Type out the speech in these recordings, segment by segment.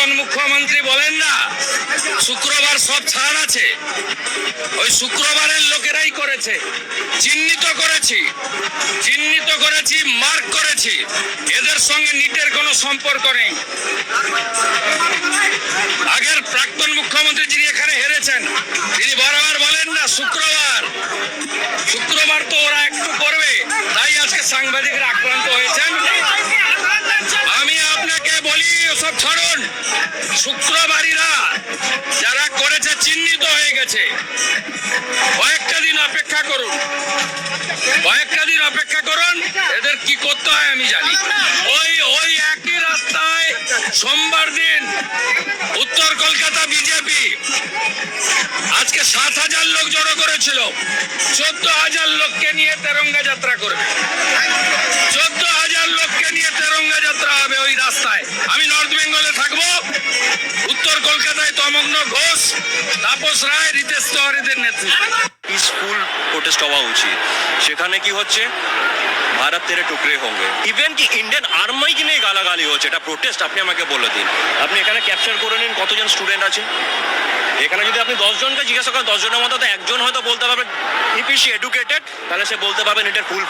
প্রাক্তন মুখ্যমন্ত্রী বলেন না শুক্রবার সব ছাড় আছে, ওই শুক্রবারের লোকেরাই করেছে। চিহ্নিত করেছি, মার্ক করেছি, এদের সঙ্গে নিটের কোনো সম্পর্ক নেই। আগের প্রাক্তন মুখ্যমন্ত্রী যিনি এখানে হেরেছেন, তিনি বারবার বলেন না শুক্রবার তো ওরা একটু করবে, তাই আজকে সাংবাদিকরা আক্রান্ত হয়েছেন। আমি আপনাকে বলি ওসব ছাড়ুন, শুক্রবারীরা যারা করেছে চিহ্নিত হয়ে গেছে। কয়েকটা দিন অপেক্ষা করুন, এদের কি করতে হয় আমি জানি। ওই একই রাস্তায় সোমবার দিন উত্তর কলকাতা বিজেপি আজকে 7,000 লোক জড়ো করেছিল। 14,000 লোককে নিয়ে তেরঙ্গা যাত্রা করবে, 14,000 লোককে নিয়ে তেরঙ্গা যাত্রা হবে ওই রাস্তায়। আমি নর্থ বেঙ্গলে থাকবো, উত্তর কলকাতায় তমগ্ন ঘোষ, তাপস রায়, রিতেশ তিওয়ারিদের নেতৃত্বে পিসফুল প্রোটেস্ট হওয়া উচিত। সেখানে কি হচ্ছে, ভারত তেরে টুকরে হোঙ্গে, ইভেন কি ইন্ডিয়ান আর্মি কি নিয়ে গালাগালি হচ্ছে। এটা প্রোটেস্ট? আপনি আমাকে বলে দিন, আপনি এখানে ক্যাপচার করে নিন কতজন স্টুডেন্ট আছে এখানে। যদি আপনি 10 জনকে জিজ্ঞাসা করেন, 10 জনের মধ্যে তো একজন হয়তো বলতে পারবে ইফ ইজ এডুকেটেড, তাহলে সে বলতে পারবেন এটার ফুল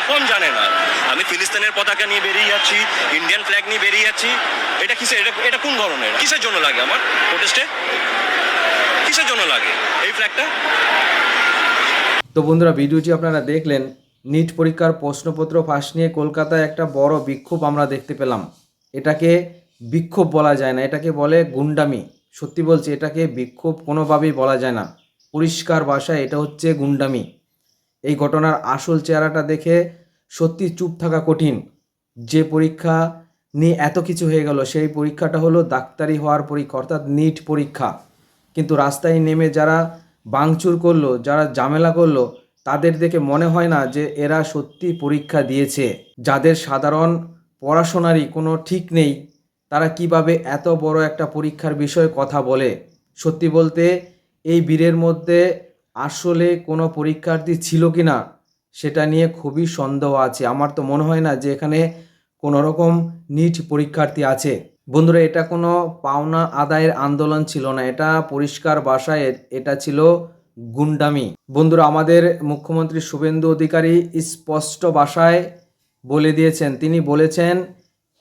ফর্ম জানে না। আমি ফিলিস্তিনের পতাকা নিয়ে বেরিয়ে যাচ্ছি, ইন্ডিয়ান ফ্ল্যাগ নিয়ে বেরিয়ে যাচ্ছি, এটা কিসের, এটা কোন ধরনের, কিসের জন্য লাগে আমার প্রোটেস্টে, কিসের জন্য লাগে এই ফ্ল্যাগটা? তো বন্ধুরা, ভিডিওটি আপনারা দেখলেন। নিট পরীক্ষার প্রশ্নপত্র ফাঁস নিয়ে কলকাতায় একটা বড় বিক্ষোভ আমরা দেখতে পেলাম। এটাকে বিক্ষোভ বলা যায় না, এটাকে বলে গুন্ডামি। সত্যি বলছি, এটাকে বিক্ষোভ কোনোভাবেই বলা যায় না। পরিষ্কার ভাষায় এটা হচ্ছে গুন্ডামি। এই ঘটনার আসল চেহারাটা দেখে সত্যি চুপ থাকা কঠিন। যে পরীক্ষা নিয়ে এত কিছু হয়ে গেল, সেই পরীক্ষাটা হলো ডাক্তারি হওয়ার পরীক্ষা, অর্থাৎ নিট পরীক্ষা। কিন্তু রাস্তায় নেমে যারা ভাঙচুর করলো, যারা ঝামেলা করলো, তাদের দেখে মনে হয় না যে এরা সত্যি পরীক্ষা দিয়েছে। যাদের সাধারণ পড়াশোনারই কোনো ঠিক নেই, তারা কিভাবে এত বড় একটা পরীক্ষার বিষয়ে কথা বলে? সত্যি বলতে এই ভিড়ের মধ্যে আসলে কোনো পরীক্ষার্থী ছিল কি না সেটা নিয়ে খুবই সন্দেহ আছে। আমার তো মনে হয় না যে এখানে কোনো রকম নিট পরীক্ষার্থী আছে। বন্ধুরা, এটা কোনো পাওনা আদায়ের আন্দোলন ছিল না, এটা পরিষ্কার ভাষায় এটা ছিল গুন্ডামি। বন্ধুরা, আমাদের মুখ্যমন্ত্রী শুভেন্দু অধিকারী স্পষ্ট ভাষায় বলে দিয়েছেন। তিনি বলেছেন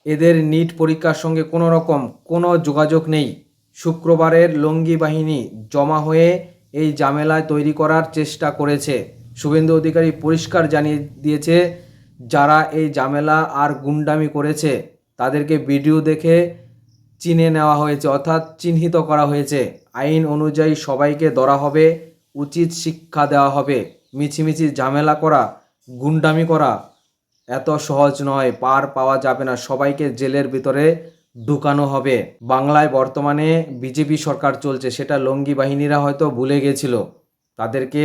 এদের নিট পরীক্ষার সঙ্গে কোনো রকম কোনো যোগাযোগ নেই। শুক্রবারের লঙ্গি বাহিনী জমা হয়ে এই ঝামেলায় তৈরি করার চেষ্টা করেছে। শুভেন্দু অধিকারী পরিষ্কার জানিয়ে দিয়েছে, যারা এই ঝামেলা আর গুন্ডামি করেছে তাদেরকে ভিডিও দেখে চিনে নেওয়া হয়েছে, অর্থাৎ চিহ্নিত করা হয়েছে। আইন অনুযায়ী সবাইকে ধরা হবে, উচিত শিক্ষা দেওয়া হবে। মিছিমিছি ঝামেলা করা, গুন্ডামি করা এত সহজ নয়, পার পাওয়া যাবে না। সবাইকে জেলের ভিতরে ঢুকানো হবে। বাংলায় বর্তমানে বিজেপি সরকার চলছে, সেটা লঙ্গি বাহিনীরা হয়তো ভুলে গেছিল। তাদেরকে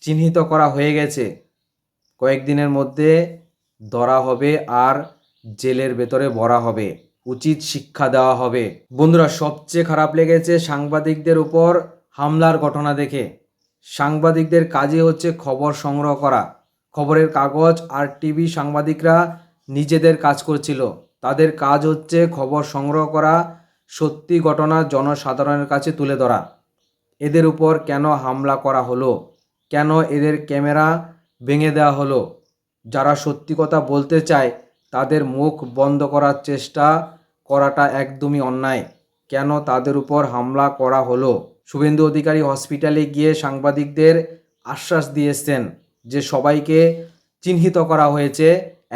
চিহ্নিত করা হয়ে গেছে, কয়েকদিনের মধ্যে ধরা হবে আর জেলের ভেতরে ভরা হবে, উচিত শিক্ষা দেওয়া হবে। বন্ধুরা, সবচেয়ে খারাপ লেগেছে সাংবাদিকদের উপর হামলার ঘটনা দেখে। সাংবাদিকদের কাজই হচ্ছে খবর সংগ্রহ করা। খবরের কাগজ আর টিভি সাংবাদিকরা নিজেদের কাজ করছিল, তাদের কাজ হচ্ছে খবর সংগ্রহ করা, সত্যি ঘটনা জনসাধারণের কাছে তুলে ধরা। এদের উপর কেন হামলা করা হলো? কেন এদের ক্যামেরা ভেঙে দেওয়া হলো? যারা সত্যি কথা বলতে চায় তাদের মুখ বন্ধ করার চেষ্টা করাটা একদমই অন্যায়। কেন তাদের উপর হামলা করা হলো? শুভেন্দু অধিকারী হসপিটালে গিয়ে সাংবাদিকদের আশ্বাস দিয়েছেন যে সবাইকে চিহ্নিত করা হয়েছে,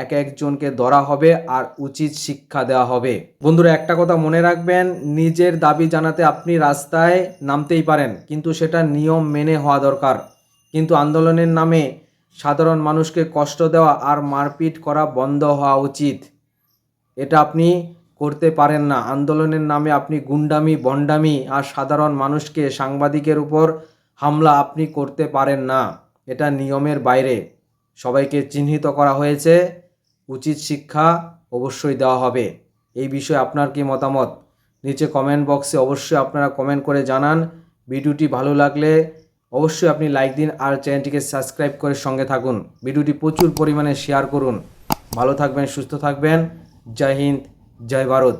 এক একজনকে ধরা হবে আর উচিত শিক্ষা দেওয়া হবে। বন্ধুরা, একটা কথা মনে রাখবেন, নিজের দাবি জানাতে আপনি রাস্তায় নামতেই পারেন, কিন্তু সেটা নিয়ম মেনে হওয়া দরকার। কিন্তু আন্দোলনের নামে সাধারণ মানুষকে কষ্ট দেওয়া আর মারপিট করা বন্ধ হওয়া উচিত। এটা আপনি করতে পারেন না। আন্দোলনের নামে আপনি গুন্ডামি, বন্ডামি আর সাধারণ মানুষকে, সাংবাদিকের উপর হামলা আপনি করতে পারেন না। এটা নিয়মের বাইরে। সবাইকে চিহ্নিত করা হয়েছে, উচিত শিক্ষা অবশ্যই দেওয়া হবে। এই বিষয়ে আপনার কি মতামত? নিচে কমেন্ট বক্সে অবশ্যই আপনারা কমেন্ট করে জানান। ভিডিওটি ভালো লাগলে অবশ্যই আপনি লাইক দিন আর চ্যানেলটিকে সাবস্ক্রাইব করে সঙ্গে থাকুন। ভিডিওটি প্রচুর পরিমাণে শেয়ার করুন। ভালো থাকবেন, সুস্থ থাকবেন। জয় হিন্দ, জয় ভারত।